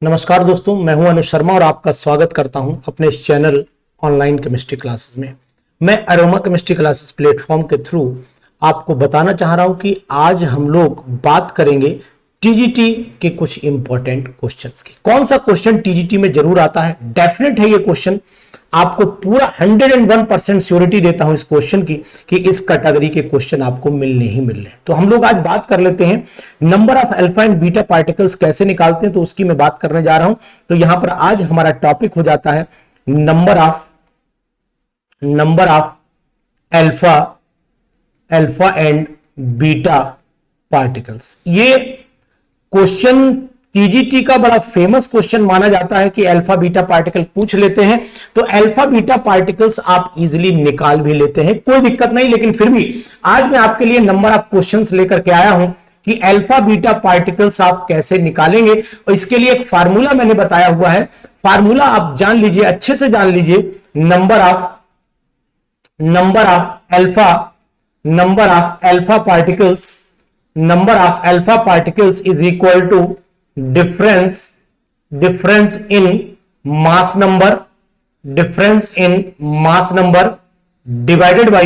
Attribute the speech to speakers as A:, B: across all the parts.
A: नमस्कार दोस्तों, मैं हूं अनुज शर्मा और आपका स्वागत करता हूं अपने इस चैनल ऑनलाइन केमिस्ट्री क्लासेस में। मैं अरोमा केमिस्ट्री क्लासेस प्लेटफॉर्म के थ्रू आपको बताना चाह रहा हूं कि आज हम लोग बात करेंगे टीजीटी के कुछ इंपॉर्टेंट क्वेश्चंस की। कौन सा क्वेश्चन टीजीटी में जरूर आता है, डेफिनेट है ये क्वेश्चन, आपको पूरा 101% श्योरिटी देता हूं इस क्वेश्चन की कि इस कैटेगरी के क्वेश्चन आपको मिलने ही मिलने। तो हम लोग आज बात कर लेते हैं number of alpha and beta particles कैसे निकालते हैं, तो उसकी मैं बात करने जा रहा हूं। तो यहां पर आज हमारा टॉपिक हो जाता है number of alpha and beta particles. ये क्वेश्चन टीजीटी का बड़ा फेमस क्वेश्चन माना जाता है कि अल्फा बीटा पार्टिकल पूछ लेते हैं, तो अल्फा बीटा पार्टिकल्स आप इजीली निकाल भी लेते हैं, कोई दिक्कत नहीं। लेकिन फिर भी आज मैं आपके लिए नंबर ऑफ क्वेश्चंस लेकर के आया हूं कि अल्फा बीटा पार्टिकल्स आप कैसे निकालेंगे, और इसके लिए एक फार्मूला मैंने बताया हुआ है। फार्मूला आप जान लीजिए, अच्छे से जान लीजिए। Number of alpha particles is equal to difference in mass number divided by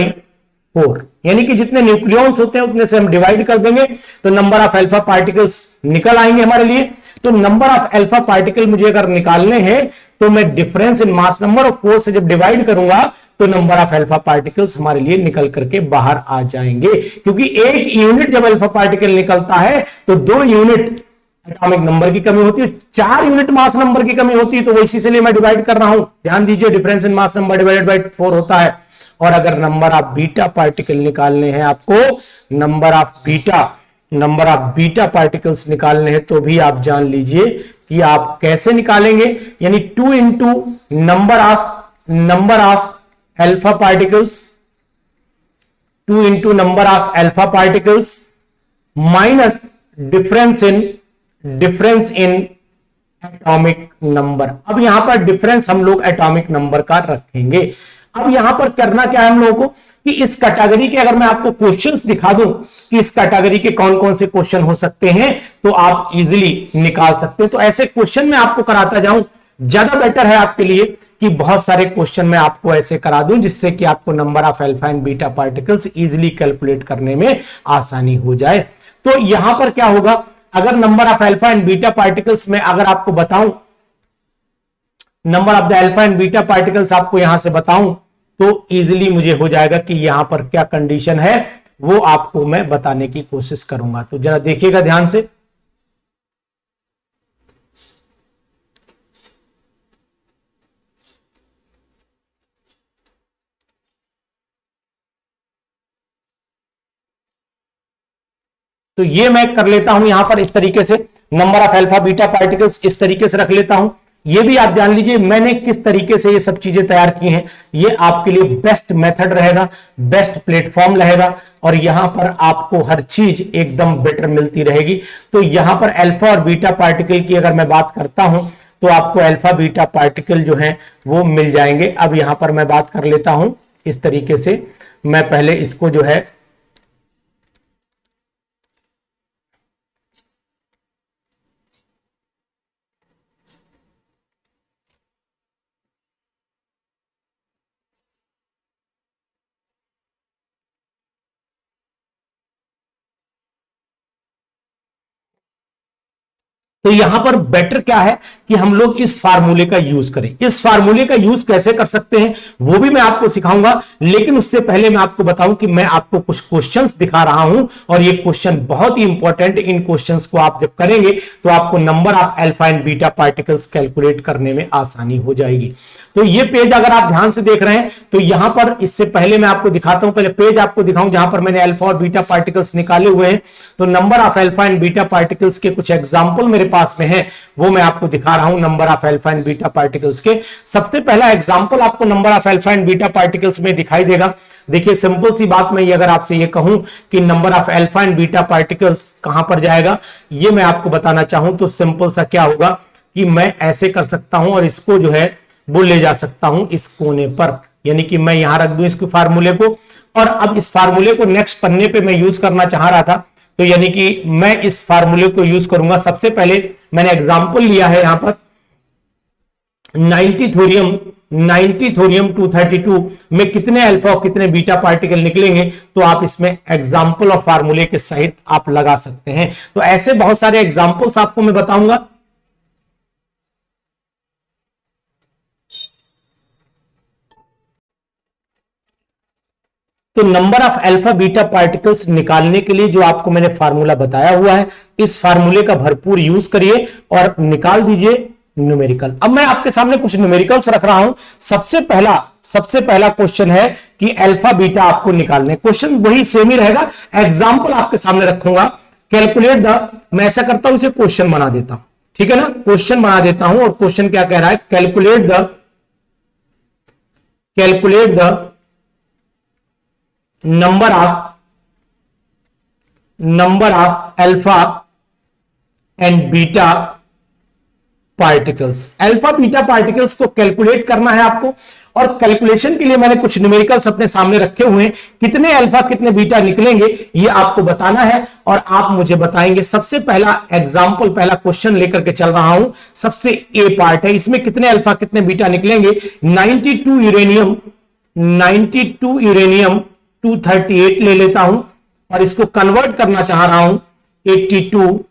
A: 4। यानी कि जितने न्यूक्लियॉन्स होते हैं उतने से हम डिवाइड कर देंगे तो नंबर ऑफ अल्फा पार्टिकल्स निकल आएंगे हमारे लिए। तो नंबर ऑफ अल्फा पार्टिकल मुझे अगर निकालने हैं तो मैं डिफरेंस इन मास नंबर और 4 से जब डिवाइड करूंगा तो नंबर ऑफ अल्फा पार्टिकल्स हमारे लिए निकल करके बाहर आ जाएंगे। क्योंकि एक यूनिट जब अल्फा पार्टिकल निकलता है तो 2 यूनिट एटॉमिक नंबर की कमी होती है, 4 यूनिट मास नंबर की कमी होती है। तो इसी से लिए मैं डिवाइड कर रहा हूं। ध्यान दीजिए, difference in mass number divided by 4 होता है। और अगर नंबर ऑफ बीटा पार्टिकल निकालने हैं आपको, नंबर ऑफ बीटा पार्टिकल्स निकालने हैं, तो भी आप जान लीजिए कि आप कैसे निकालेंगे। यानी 2 into number of alpha particles minus difference in atomic number. अब यहां पर डिफरेंस हम लोग एटॉमिक नंबर का रखेंगे। अब यहां पर करना क्या है हम लोगों को कि इस कैटेगरी के अगर मैं आपको क्वेश्चंस दिखा दूं कि इस कैटेगरी के कौन कौन से क्वेश्चन हो सकते हैं, तो आप इजीली निकाल सकते हैं। तो ऐसे क्वेश्चन मैं आपको कराता जाऊं, ज्यादा बेटर है आपके लिए कि बहुत सारे क्वेश्चन मैं आपको ऐसे करा दूं जिससे कि आपको number of alpha and beta particles easily calculate करने में आसानी हो जाए। तो यहां पर क्या होगा, अगर number of alpha and beta particles में अगर आपको बताऊं, number of the alpha and beta particles आपको यहां से बताऊं, तो इजीली मुझे हो जाएगा कि यहां पर क्या कंडीशन है वो आपको मैं बताने की कोशिश करूंगा। तो जरा देखिएगा ध्यान से। तो ये मैं कर लेता हूं यहां पर इस तरीके से, number of alpha beta particles इस तरीके से रख लेता हूं। ये भी आप जान लीजिए मैंने किस तरीके से ये सब चीजें तैयार की हैं। ये आपके लिए बेस्ट मेथड रहेगा, बेस्ट प्लेटफॉर्म रहेगा, और यहां पर आपको हर चीज एकदम बेटर मिलती रहेगी। तो यहां पर अल्फा और बीटा पार्टिकल की अगर मैं बात करता हूं तो आपको अल्फा बीटा पार्टिकल जो है वो मिल जाएंगे। अब यहां पर मैं बात कर लेता हूं इस तरीके से, मैं पहले इसको जो है तो यहां पर बेटर क्या है कि हम लोग इस फार्मूले का यूज करें। इस फार्मूले का यूज कैसे कर सकते हैं वो भी मैं आपको सिखाऊंगा, लेकिन उससे पहले मैं आपको बताऊं कि मैं आपको कुछ क्वेश्चंस दिखा रहा हूं और ये क्वेश्चन बहुत ही इंपॉर्टेंट। इन क्वेश्चंस को आप जब करेंगे तो आपको number of alpha and beta particles calculate करने में आसानी हो जाएगी। तो ये पेज अगर आप ध्यान से देख रहे हैं तो यहां पर इससे पहले मैं आपको दिखाता हूं, पहले पेज आपको दिखाऊं जहां पर मैंने अल्फा और बीटा पार्टिकल्स निकाले हुए हैं। तो number of alpha and beta particles के कुछ एग्जांपल मेरे पास में है, वो मैं आपको दिखा रहा हूं number of alpha and beta particles के। सबसे पहला एग्जांपल आपको number of alpha and beta particles में दिखाई देगा। देखिए सिंपल सी बात, मैं अगर आपसे ये कहूं कि number of alpha and beta particles कहां पर जाएगा, ये मैं आपको बताना चाहूं तो सिंपल सा क्या होगा कि मैं ऐसे कर सकता हूं और इसको जो है वो ले जा सकता हूं इस कोने पर, यानी कि मैं यहां रख दूं इसके फार्मूले को। और अब इस फार्मूले को नेक्स्ट पन्ने पे मैं यूज करना चाह रहा था, तो यानी कि मैं इस फार्मूले को यूज करूंगा। सबसे पहले मैंने एग्जांपल लिया है यहां पर 90 थोरियम 232 में कितने अल्फा और कितने बीटा पार्टिकल निकलेंगे, तो आप इसमें एग्जांपल और फार्मूले के सहित आप लगा सकते हैं। तो ऐसे बहुत सारे एग्जांपल्स आपको मैं बताऊंगा। तो number of alpha beta particles निकालने के लिए जो आपको मैंने फार्मूला बताया हुआ है, इस फार्मूले का भरपूर यूज करिए और निकाल दीजिए न्यूमेरिकल। अब मैं आपके सामने कुछ न्यूमेरिकल्स रख रहा हूं। सबसे पहला क्वेश्चन है कि अल्फा बीटा आपको निकालने। क्वेश्चन वही सेम ही रहेगा, एग्जांपल आपके सामने रखूंगा। कैलकुलेट द, मैं ऐसा करता हूं इसे क्वेश्चन बना देता हूं, ठीक है ना, क्वेश्चन बना देता हूं। और क्वेश्चन क्या कह रहा है, calculate the number of alpha and beta particles. Alpha beta particles को कैलकुलेट करना है आपको, और कैलकुलेशन के लिए मैंने कुछ न्यूमेरिकल्स अपने सामने रखे हुए हैं। कितने अल्फा कितने बीटा निकलेंगे ये आपको बताना है, और आप मुझे बताएंगे। सबसे पहला एग्जांपल, पहला क्वेश्चन लेकर के चल रहा हूं। सबसे ए पार्ट है, इसमें कितने अल्फा कितने बीटा निकलेंगे। 92 यूरेनियम 238 ले लेता हूं, और इसको कन्वर्ट करना चाह रहा हूं 82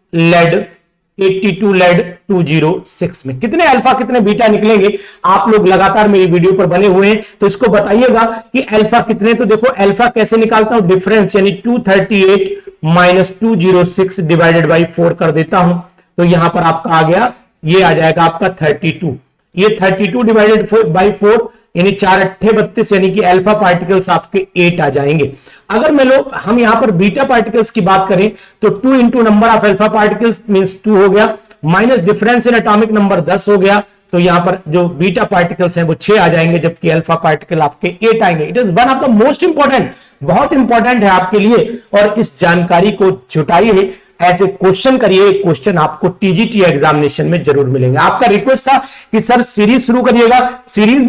A: लेड 206 में। कितने अल्फा कितने बीटा निकलेंगे। आप लोग लगातार मेरी वीडियो पर बने हुए हैं, तो इसको बताइएगा कि अल्फा कितने। तो देखो अल्फा कैसे निकालता हूं, डिफरेंस यानी 238 माइनस 206 डिवाइडेड बाई 4 कर देता हूं। तो यहां पर आपका आ गया, ये आ जाएगा आपका 32। ये 32 डिवाइडेड बाई 4 यानी 4 8 32, यानी कि अल्फा पार्टिकल्स आपके 8 आ जाएंगे। अगर हम यहां पर बीटा पार्टिकल्स की बात करें तो 2 into number of alpha particles means 2 हो गया, minus difference in atomic number 10 हो गया। तो यहां पर जो बीटा पार्टिकल्स हैं वो 6 आ जाएंगे, जबकि अल्फा पार्टिकल आपके 8 आएंगे। It is one of the most important, बहुत इंपॉर्टेंट है आपके लिए, और इस जानकारी को जुटाइए। ऐसे क्वेश्चन करिए, क्वेश्चन आपको टीजीटी एग्जामिनेशन में जरूर मिलेंगे। आपका रिक्वेस्ट था कि सर सीरीज शुरू करिएगा, सीरीज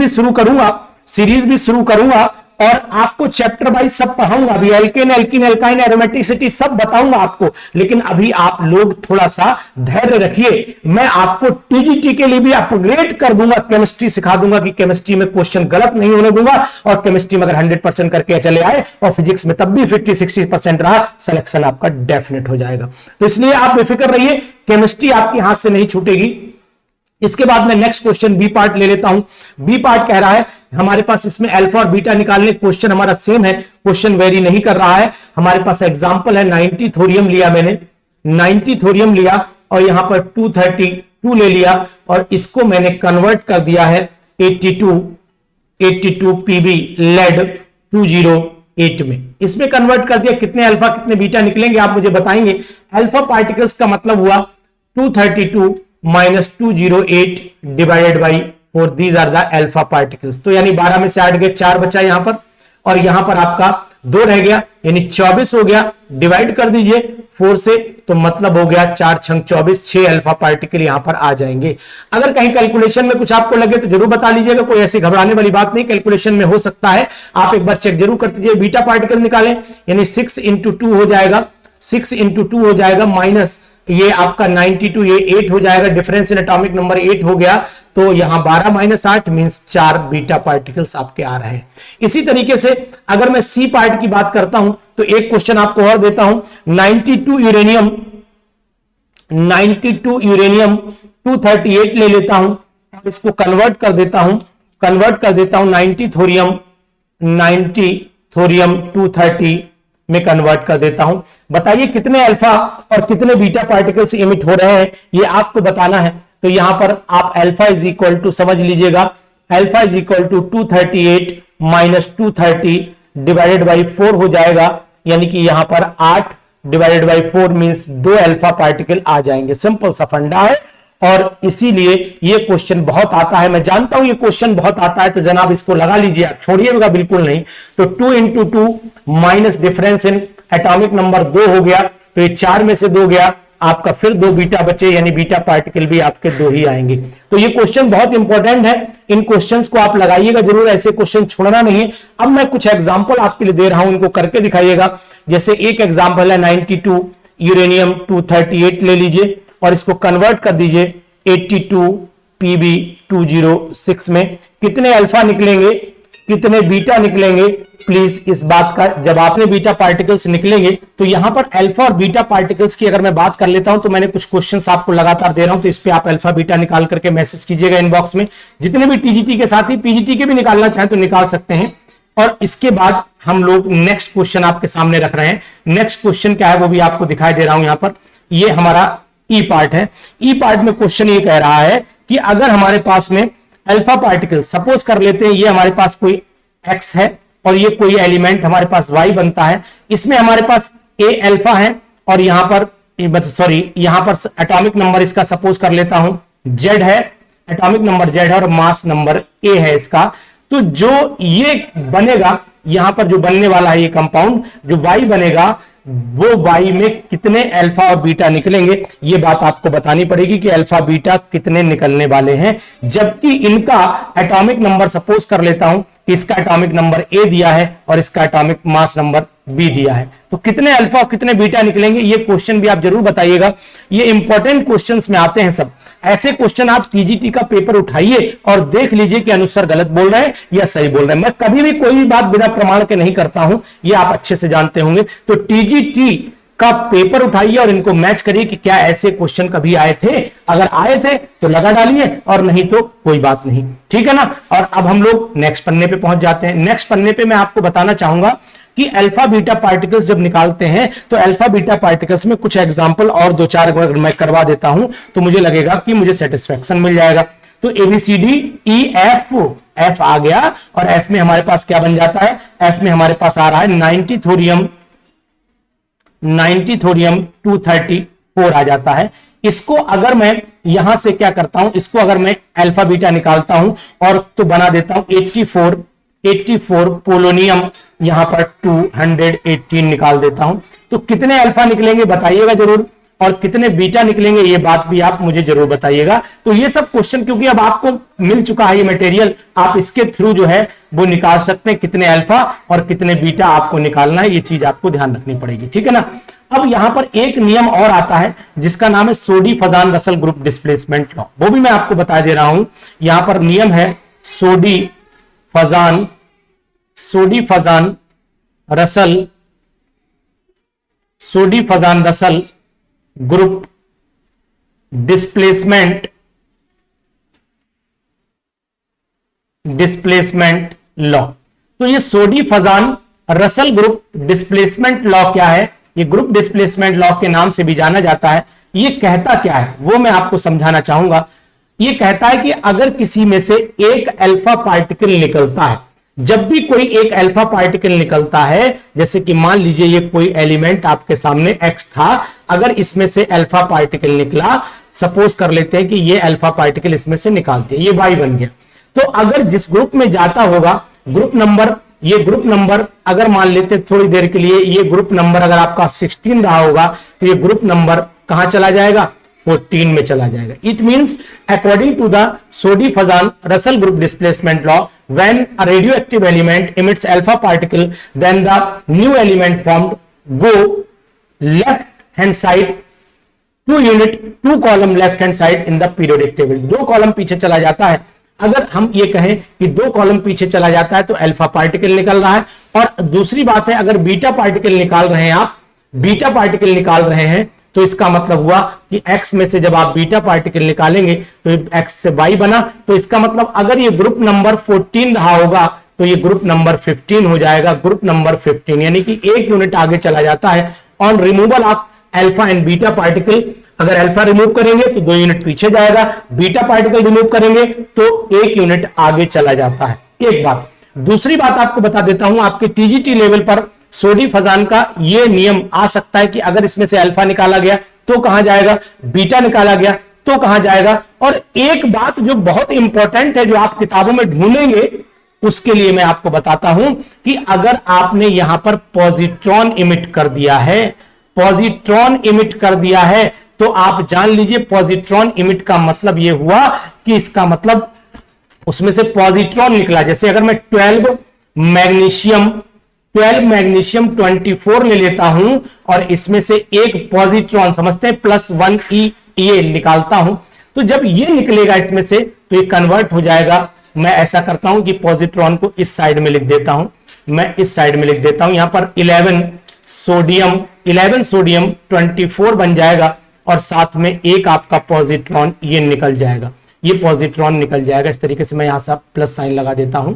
A: भी शुरू करूंगा और आपको चैप्टर वाइज सब पढ़ाऊंगा। अभी एल्केन एल्कीन एल्काइन एरोमेटिसिटी सब बताऊंगा आपको, लेकिन अभी आप लोग थोड़ा सा धैर्य रखिए। मैं आपको टीजीटी के लिए भी अपग्रेड कर दूंगा, केमिस्ट्री सिखा दूंगा कि केमिस्ट्री में क्वेश्चन गलत नहीं होने दूंगा, और केमिस्ट्री में अगर 100% करके चले आए और फिजिक्स में तब भी 50-60% रहा, सिलेक्शन आपका डेफिनेट हो जाएगा। तो इसलिए आप बेफिक्र रहिए, केमिस्ट्री आपके हाथ से नहीं छूटेगी। इसके बाद मैं नेक्स्ट क्वेश्चन बी पार्ट ले लेता हूं। बी पार्ट कह रहा है हमारे पास, इसमें अल्फा और बीटा निकालने, क्वेश्चन हमारा सेम है, क्वेश्चन वेरी नहीं कर रहा है। हमारे पास एग्जांपल है 90 थोरियम लिया मैंने, 90 थोरियम लिया और यहां पर 232 ले लिया, और इसको मैंने कन्वर्ट कर दिया है 82 पीबी लेड 208 में। इसमें कन्वर्ट कर दिया, कितने अल्फा कितने बीटा निकलेंगे आप मुझे बताएंगे। अल्फा पार्टिकल्स का मतलब हुआ 232 minus 208 divided by 4, these are the alpha particles. तो यानी 12 में से 8 गए, 4 बचा यहां पर, और यहां पर आपका 2 रह गया, यानी 24 हो गया। डिवाइड कर दीजिए 4 से, तो मतलब हो गया 4 छंग 24, 6 अल्फा पार्टिकल यहां पर आ जाएंगे। अगर कहीं कैलकुलेशन में कुछ आपको लगे तो जरूर बता लीजिएगा, कोई ऐसी घबराने वाली बात नहीं, कैलकुलेशन में हो सकता है, आप एक बार चेक जरूर कर दीजिए। बीटा पार्टिकल निकालें, यानी 6 इंटू 2 हो जाएगा, 6 इंटू 2 हो जाएगा, माइनस ये आपका 92, ये 8 हो जाएगा, डिफरेंस इन एटॉमिक नंबर 8 हो गया। तो यहां 12 माइनस 8 मींस 4 बीटा पार्टिकल्स आपके आ रहे हैं। इसी तरीके से अगर मैं सी पार्ट की बात करता हूं तो एक क्वेश्चन आपको और देता हूं। 92 यूरेनियम 238 ले लेता हूं और इसको कन्वर्ट कर देता हूं 90 थोरियम 230 में कन्वर्ट कर देता हूं। बताइए कितने अल्फा और कितने बीटा पार्टिकल्स इमिट हो रहे हैं, ये आपको बताना है। तो यहां पर आप अल्फा इज इक्वल टू समझ लीजिएगा, alpha is equal to 238 minus 230 divided by 4 हो जाएगा, यानी कि यहां पर 8 divided by 4 means 2 alpha particle आ जाएंगे। सिंपल सा फंडा है, और इसीलिए ये क्वेश्चन बहुत आता है। मैं जानता हूं ये क्वेश्चन बहुत आता है, तो जनाब इसको लगा लीजिए, आप छोड़िएगा बिल्कुल नहीं। तो 2 into 2 minus difference in atomic number 2 हो गया, तो ये 4 में से 2 गया, आपका फिर 2 बीटा बचे, यानी बीटा पार्टिकल भी आपके 2 ही आएंगे। तो ये क्वेश्चन बहुत इंपॉर्टेंट है, इन क्वेश्चंस को आप लगाइएगा जरूर, ऐसे क्वेश्चन छोड़ना नहीं है। अब मैं कुछ एग्जांपल आपके लिए दे रहा हूं, इनको करके दिखाइएगा। जैसे एक एग्जांपल है 92 यूरेनियम 238 ले लीजिए और इसको कन्वर्ट कर दीजिए 82 Pb206 में। कितने अल्फा निकलेंगे, कितने बीटा निकलेंगे, प्लीज इस बात का, जब आपने बीटा पार्टिकल्स निकलेंगे तो यहां पर अल्फा और बीटा पार्टिकल्स की अगर मैं बात कर लेता हूं तो मैंने कुछ क्वेश्चंस आपको लगातार दे रहा हूं, तो इस पे आप अल्फा बीटा निकाल करके मैसेज कीजिएगा इनबॉक्स में। जितने भी टीजीटी के साथ ही पीजीटी के भी निकालना चाहें तो निकाल सकते हैं। और इसके बाद हम लोग नेक्स्ट क्वेश्चन आपके सामने रख रहे हैं। नेक्स्ट क्वेश्चन क्या है वो भी आपको दिखाई दे रहा हूं यहां पर। ये हमारा ई पार्ट है। ई पार्ट में क्वेश्चन ये कह रहा है कि अगर हमारे पास में अल्फा पार्टिकल, सपोज कर लेते हैं ये हमारे पास कोई एक्स है और ये कोई एलिमेंट हमारे पास वाई बनता है, इसमें हमारे पास ए अल्फा है और यहां पर यहां पर एटॉमिक नंबर इसका सपोज कर लेता हूं जेड है, एटॉमिक नंबर जेड है और मास नंबर ए है इसका। तो जो ये बनेगा, यहां पर जो बनने वाला है ये कंपाउंड, जो वाई बनेगा वो वाई में कितने अल्फा और बीटा निकलेंगे, ये बात आपको बतानी पड़ेगी कि अल्फा बीटा कितने निकलने वाले हैं। जबकि इनका एटॉमिक नंबर सपोज कर लेता हूं कि इसका एटॉमिक नंबर ए दिया है और इसका एटॉमिक मास नंबर बी दिया है, तो कितने अल्फा और कितने बीटा निकलेंगे, ये क्वेश्चन भी आप जरूर बताइएगा। ये इंपॉर्टेंट क्वेश्चंस में आते हैं सब। ऐसे क्वेश्चन आप टीजीटी का पेपर उठाइए और देख लीजिए कि अनुसार गलत बोल रहे हैं या सही बोल रहे हैं। मैं कभी भी कोई भी बात बिना प्रमाण के नहीं करता हूं, ये आप अच्छे से जानते होंगे। तो टीजीटी का पेपर उठाइए और इनको मैच करिए कि क्या ऐसे क्वेश्चन कभी आए थे। अगर आए थे तो लगा डालिए और नहीं तो कोई बात नहीं, ठीक है ना। और अब हम लोग नेक्स्ट पन्ने पे पहुंच जाते हैं। नेक्स्ट पन्ने पे मैं आपको बताना चाहूंगा कि अल्फा बीटा पार्टिकल्स जब निकालते हैं तो अल्फा बीटा पार्टिकल्स में कुछ एग्जांपल और दो चार मैं करवा देता हूं तो मुझे लगेगा कि मुझे सेटिस्फेक्शन मिल जाएगा। तो ABCD E F आ गया और F में हमारे पास क्या बन जाता है, F में हमारे पास आ रहा है 90 थोरियम 234 आ जाता है। इसको अगर मैं यहां से क्या करता हूं, इसको अगर मैं अल्फा बीटा निकालता हूं और तो बना देता हूं 84 पोलोनियम, यहां पर 218 निकाल देता हूं। तो कितने अल्फा निकलेंगे बताइएगा जरूर, और कितने बीटा निकलेंगे ये बात भी आप मुझे जरूर बताइएगा। तो ये सब क्वेश्चन क्योंकि अब आपको मिल चुका है ये मटेरियल, आप इसके थ्रू जो है वो निकाल सकते हैं कितने अल्फा और कितने बीटा आपको निकालना है, ये चीज आपको ध्यान रखनी पड़ेगी, ठीक है ना। अब यहां पर एक नियम और आता है जिसका नाम है सोडी Fajans Russell group displacement law, वो भी मैं आपको बता दे रहा हूं। यहां पर नियम है सोडी Fajans Russell group displacement law. तो ये सोडी Fajans Russell group displacement law क्या है, ये ग्रुप डिस्प्लेसमेंट लॉ के नाम से भी जाना जाता है। ये कहता क्या है वो मैं आपको समझाना चाहूंगा। ये कहता है कि अगर किसी में से एक अल्फा पार्टिकल निकलता है, जब भी कोई एक अल्फा पार्टिकल निकलता है, जैसे कि मान लीजिए ये कोई एलिमेंट आपके सामने X था, अगर इसमें से अल्फा पार्टिकल निकला, सपोज कर लेते हैं कि ये अल्फा पार्टिकल इसमें से निकालते हैं, ये Y बन गया। तो अगर जिस ग्रुप में जाता होगा, ग्रुप नंबर अगर मान लेते हैं थोड़ी देर के लिए, ये ग्रुप नंबर अगर आपका 16 रहा होगा तो ये ग्रुप नंबर कहां चला जाएगा, 14 में चला जाएगा। It means according to the Soddy Fajans Russell group displacement law, when a radioactive element emits alpha particle, then the new element formed go left hand side 2 column left hand side in the periodic table। 2 column पीछे चला जाता है। अगर हम ये कहें कि 2 column पीछे चला जाता है तो अल्फा पार्टिकल निकल रहा है। और दूसरी बात है, अगर बीटा पार्टिकल निकाल रहे हैं आप, बीटा पार्टिकल निकाल रहे हैं तो इसका मतलब हुआ कि X में से जब आप बीटा पार्टिकल निकालेंगे तो X से Y बना, तो इसका मतलब अगर ये ग्रुप नंबर 14 रहा होगा तो ये ग्रुप नंबर 15 हो जाएगा। ग्रुप नंबर 15 यानी कि 1 यूनिट आगे चला जाता है on removal of alpha and beta particle. अगर अल्फा रिमूव करेंगे तो 2 यूनिट पीछे जाएगा, बीटा पार्टिकल रिमूव करेंगे तो 1 यूनिट आगे चला जाता है। एक बात। दूसरी बात आपको बता देता हूं, आपके टीजीटी लेवल पर सोडी फजान का ये नियम आ सकता है कि अगर इसमें से अल्फा निकाला गया तो कहां जाएगा, बीटा निकाला गया तो कहां जाएगा। और एक बात जो बहुत इंपॉर्टेंट है, जो आप किताबों में ढूंढेंगे, उसके लिए मैं आपको बताता हूं कि अगर आपने यहां पर पॉजिट्रॉन इमिट कर दिया है, तो आप जान लीजिए पॉजिट्रॉन इमिट का मतलब यह हुआ कि इसका मतलब उसमें से पॉजिट्रॉन निकला। जैसे अगर मैं 12 मैग्नीशियम 12 मैग्नीशियम 24 ले लेता हूं और इसमें से एक पॉजिट्रॉन समझते हैं +1 ये निकालता हूं, तो जब ये निकलेगा इसमें से तो ये कन्वर्ट हो जाएगा। मैं ऐसा करता हूं कि पॉजिट्रॉन को इस साइड में लिख देता हूं, मैं इस साइड में लिख देता हूं, यहां पर 11 सोडियम 24 बन जाएगा और साथ में एक आपका पॉजिट्रॉन ये निकल जाएगा, ये पॉजिट्रॉन निकल जाएगा। इस तरीके से मैं यहां से प्लस साइन लगा देता हूं,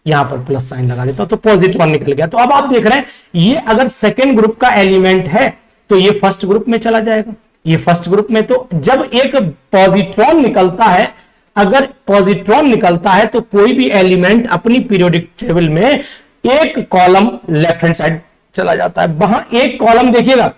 A: यहां पर प्लस साइन लगा देता हूं, तो पॉजिट्रॉन निकल गया। तो अब आप देख रहे हैं ये अगर सेकेंड ग्रुप का एलिमेंट है तो ये फर्स्ट ग्रुप में चला जाएगा, ये फर्स्ट ग्रुप में। तो जब एक पॉजिट्रॉन निकलता है, अगर पॉजिट्रॉन निकलता है तो कोई भी एलिमेंट अपनी पीरियोडिक टेबल में एक कॉलम लेफ्ट हैंड साइड चला जाता है। वहां एक कॉलम देखिएगा,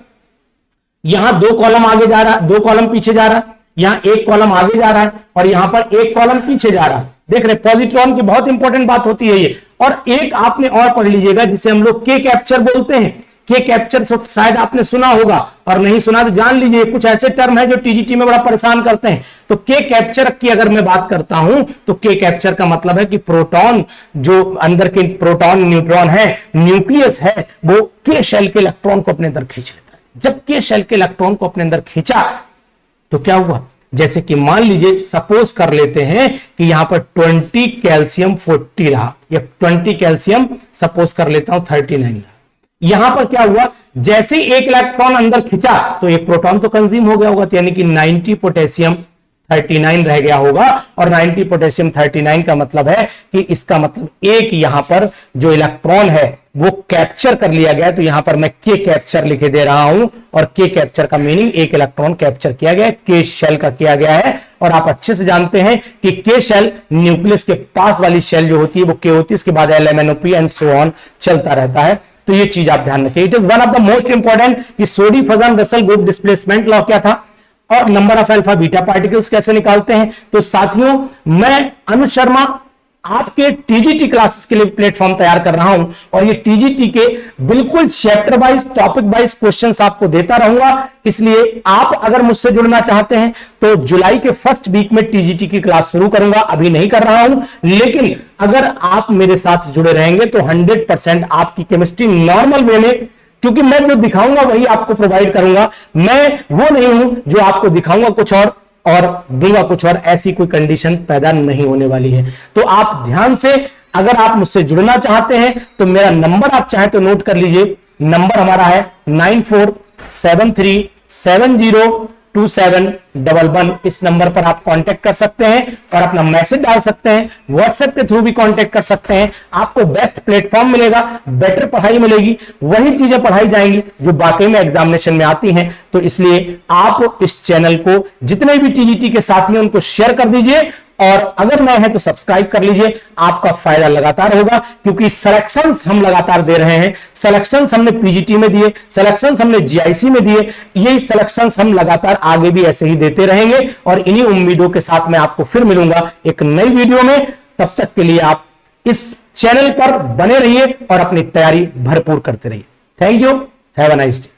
A: यहां 2 कॉलम आगे जा रहा है, 2 कॉलम पीछे जा रहा है, यहां 1 कॉलम आगे जा रहा है और यहां पर 1 कॉलम पीछे जा रहा है। देख रहे पॉजिट्रॉन की बहुत इंपॉर्टेंट बात होती है ये। और एक आपने और पढ़ लीजिएगा जिसे हम लोग के कैप्चर बोलते हैं। के कैप्चर शायद आपने सुना होगा और नहीं सुना तो जान लीजिए, कुछ ऐसे टर्म है जो टीजीटी में बड़ा परेशान करते हैं। तो के कैप्चर की अगर मैं बात करता हूं तो के कैप्चर का मतलब है कि प्रोटॉन, जो अंदर के प्रोटॉन न्यूट्रॉन है, न्यूक्लियस है, वो के शेल के इलेक्ट्रॉन को अपने अंदर खींच लेता है। जब के शेल के इलेक्ट्रॉन को अपने अंदर खींचा तो क्या हुआ, जैसे कि मान लीजिए सपोज कर लेते हैं कि यहां पर 20 कैल्शियम 40 रहा, या 20 कैल्शियम सपोज कर लेता हूं 39 रहा। यहां पर क्या हुआ, जैसे एक इलेक्ट्रॉन अंदर खिंचा तो एक प्रोटॉन तो कंज्यूम हो गया होगा, तो यानी कि 90 पोटेशियम 39 रह गया होगा। और 90 पोटेशियम 39 का मतलब है कि इसका मतलब एक यहां पर जो इलेक्ट्रॉन है वो कैप्चर कर लिया गया। तो यहां पर मैं के कैप्चर लिखे दे रहा हूं और के कैप्चर का मीनिंग एक इलेक्ट्रॉन कैप्चर किया गया, के शेल का किया गया है। और आप अच्छे से जानते हैं कि के शेल न्यूक्लियस के पास वाली शेल जो होती है वो के होती है, उसके बाद LMNOP एंड सो ऑन चलता रहता है। तो ये चीज आप ध्यान रखिए। It is one of the most important कि सोडी फजन रसल ग्रुप डिस्प्लेसमेंट लॉ क्या था और number of alpha beta particles कैसे निकालते हैं। तो साथियों, मैं अनुज शर्मा आपके टीजीटी क्लासेस के लिए प्लेटफॉर्म तैयार कर रहा हूं और ये टीजीटी के बिल्कुल chapter wise, topic wise questions आपको देता रहूंगा। इसलिए आप अगर मुझसे जुड़ना चाहते हैं तो जुलाई के फर्स्ट वीक में टीजीटी की क्लास शुरू करूंगा, अभी नहीं कर रहा हूं, लेकिन अगर आप मेरे साथ जुड़े रहेंगे तो 100% आपकी केमिस्ट्री नॉर्मल वे में, क्योंकि मैं जो दिखाऊंगा वही आपको प्रोवाइड करूंगा। मैं वो नहीं हूं जो आपको दिखाऊंगा कुछ और दूंगा कुछ और, ऐसी कोई कंडीशन पैदा नहीं होने वाली है। तो आप ध्यान से, अगर आप मुझसे जुड़ना चाहते हैं तो मेरा नंबर आप चाहे तो नोट कर लीजिए। नंबर हमारा है 9473702711। इस नंबर पर आप कांटेक्ट कर सकते हैं और अपना मैसेज डाल सकते हैं, व्हाट्सएप के थ्रू भी कांटेक्ट कर सकते हैं। आपको बेस्ट प्लेटफॉर्म मिलेगा, बेटर पढ़ाई मिलेगी, वही चीजें पढ़ाई जाएंगी जो वाकई में एग्जामिनेशन में आती हैं। तो इसलिए आप इस चैनल को जितने भी टीजीटी के साथी हैं उनको शेयर कर दीजिए और अगर नए हैं तो सब्सक्राइब कर लीजिए। आपका फायदा लगातार होगा क्योंकि सिलेक्शंस हम लगातार दे रहे हैं। सिलेक्शंस हमने पीजीटी में दिए, सिलेक्शंस हमने जीआईसी में दिए, यही सिलेक्शंस हम लगातार आगे भी ऐसे ही देते रहेंगे। और इन्हीं उम्मीदों के साथ मैं आपको फिर मिलूंगा एक नई वीडियो में। तब तक के लिए आप इस चैनल पर बने रहिए और अपनी तैयारी भरपूर करते रहिए। Thank you, have a nice day.